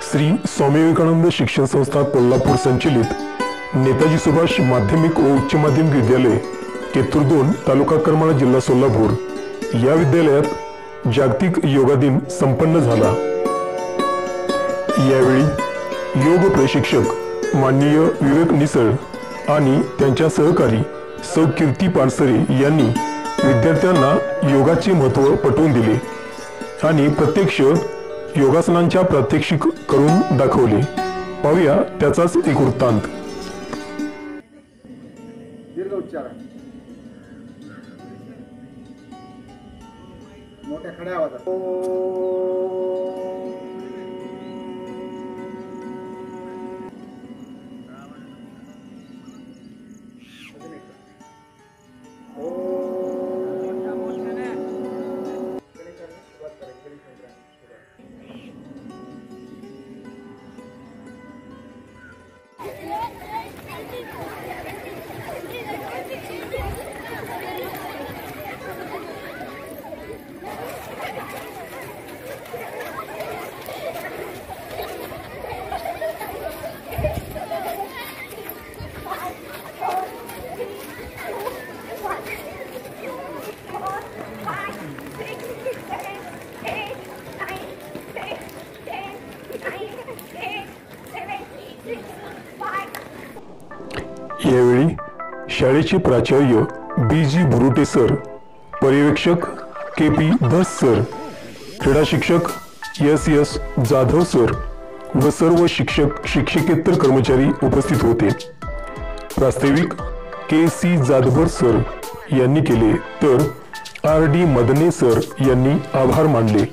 श्री स्वामी विवेकानंद शिक्षण संस्था कोल्हापूर संचलित नेताजी सुभाष माध्यमिक व उच्च माध्यमिक विद्यालय केतूर 2 तालुका करमाळा जिल्हा सोलापूर या विद्यालयात जागतिक योगा दिन संपन्न झाला। यावेळी योग प्रशिक्षक माननीय विवेक निसळ आणि त्यांच्या सहकारी सौ कीर्ती पानसरे यांनी विद्यार्थ्यांना योगाचे महत्त्व पटवून दिले आणि प्रत्यक्ष योगासनांच्या प्रात्यक्षिक करून दाखवले। पाहूया त्याचाच एक वृत्तांत। दीर्घ उच्चार, मोठ्या खड्या आवाजात यावेळी शाळेचे प्राचार्य बी.जी. बुरुटे सर, पर्यवेक्षक के.पी. धस सर, क्रीडा शिक्षक एस. जाधव सर व सर्व शिक्षक शिक्षकेतर कर्मचारी उपस्थित होते। प्रास्ताविक के.सी. जाधवर सर यांनी केले तर आर.डी. मदने सर यांनी आभार मानले।